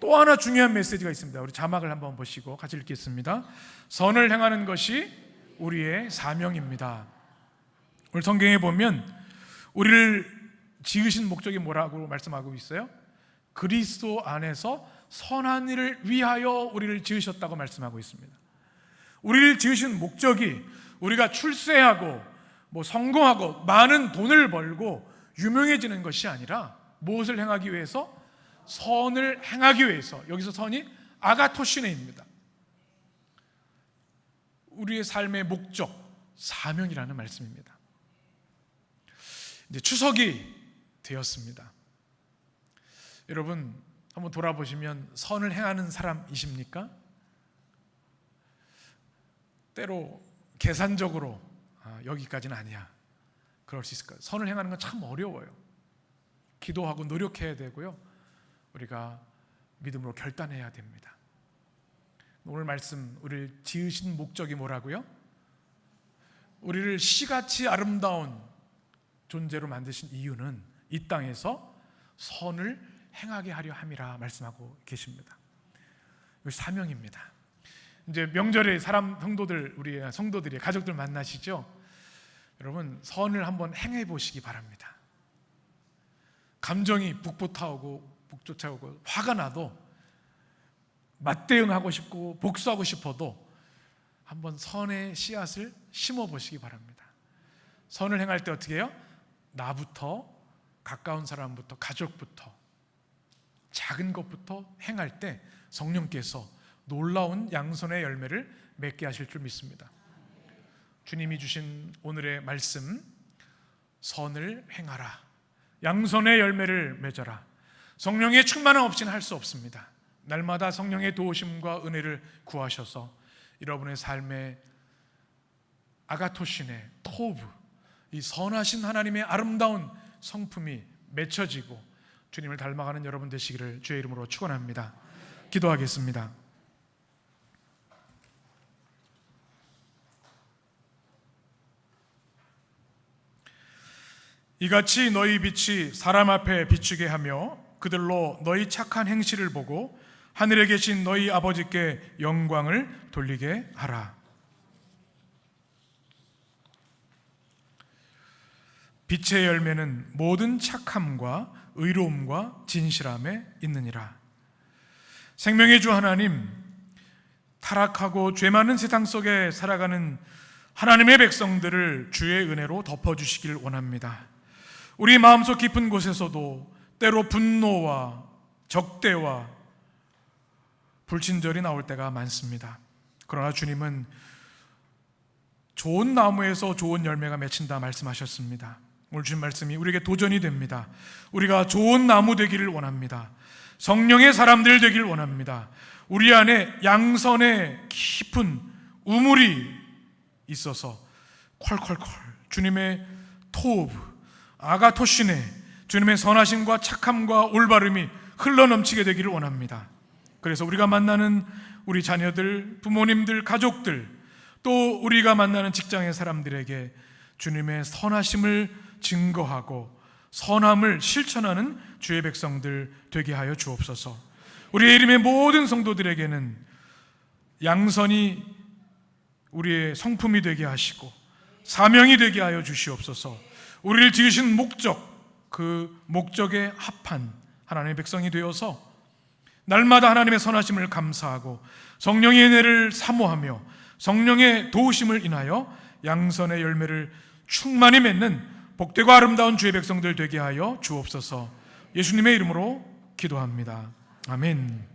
또 하나 중요한 메시지가 있습니다. 우리 자막을 한번 보시고 같이 읽겠습니다. 선을 행하는 것이 우리의 사명입니다. 오늘 성경에 보면 우리를 지으신 목적이 뭐라고 말씀하고 있어요? 그리스도 안에서 선한 일을 위하여 우리를 지으셨다고 말씀하고 있습니다. 우리를 지으신 목적이 우리가 출세하고 성공하고 많은 돈을 벌고 유명해지는 것이 아니라 무엇을 행하기 위해서? 선을 행하기 위해서. 여기서 선이 아가토시네입니다. 우리의 삶의 목적, 사명이라는 말씀입니다. 이제 추석이 되었습니다. 여러분 한번 돌아보시면 선을 행하는 사람이십니까? 때로 계산적으로 여기까지는 아니야, 그럴 수 있을까요? 선을 행하는 건 참 어려워요. 기도하고 노력해야 되고요, 우리가 믿음으로 결단해야 됩니다. 오늘 말씀, 우리를 지으신 목적이 뭐라고요? 우리를 시같이 아름다운 존재로 만드신 이유는 이 땅에서 선을 행하게 하려 함이라 말씀하고 계십니다. 이것이 사명입니다. 이제 명절에 성도들, 우리 성도들이 가족들 만나시죠? 여러분 선을 한번 행해 보시기 바랍니다. 감정이 북돋아오고 화가 나도 맞대응하고 싶고 복수하고 싶어도 한번 선의 씨앗을 심어 보시기 바랍니다. 선을 행할 때 어떻게 해요? 나부터, 가까운 사람부터, 가족부터, 작은 것부터 행할 때 성령께서 놀라운 양손의 열매를 맺게 하실 줄 믿습니다. 주님이 주신 오늘의 말씀, 선을 행하라, 양손의 열매를 맺어라. 성령의 충만함 없이는 할 수 없습니다. 날마다 성령의 도우심과 은혜를 구하셔서 여러분의 삶의 아가토신의 토브, 이 선하신 하나님의 아름다운 성품이 맺혀지고 주님을 닮아가는 여러분 되시기를 주의 이름으로 축원합니다. 기도하겠습니다. 이같이 너희 빛이 사람 앞에 비추게 하며 그들로 너희 착한 행실을 보고 하늘에 계신 너희 아버지께 영광을 돌리게 하라. 빛의 열매는 모든 착함과 의로움과 진실함에 있느니라. 생명의 주 하나님, 타락하고 죄 많은 세상 속에 살아가는 하나님의 백성들을 주의 은혜로 덮어주시길 원합니다. 우리 마음속 깊은 곳에서도 때로 분노와 적대와 불친절이 나올 때가 많습니다. 그러나 주님은 좋은 나무에서 좋은 열매가 맺힌다 말씀하셨습니다. 오늘 주신 말씀이 우리에게 도전이 됩니다. 우리가 좋은 나무 되기를 원합니다. 성령의 사람들 되길 원합니다. 우리 안에 양선의 깊은 우물이 있어서 콸콸콸 주님의 토브, 아가토시네, 주님의 선하심과 착함과 올바름이 흘러넘치게 되기를 원합니다. 그래서 우리가 만나는 우리 자녀들, 부모님들, 가족들, 또 우리가 만나는 직장의 사람들에게 주님의 선하심을 증거하고 선함을 실천하는 주의 백성들 되게 하여 주옵소서. 우리의 이름의 모든 성도들에게는 양선이 우리의 성품이 되게 하시고 사명이 되게 하여 주시옵소서. 우리를 지으신 목적, 그 목적에 합한 하나님의 백성이 되어서 날마다 하나님의 선하심을 감사하고 성령의 은혜를 사모하며 성령의 도우심을 인하여 양선의 열매를 충만히 맺는 복되고 아름다운 주의 백성들 되게 하여 주옵소서. 예수님의 이름으로 기도합니다. 아멘.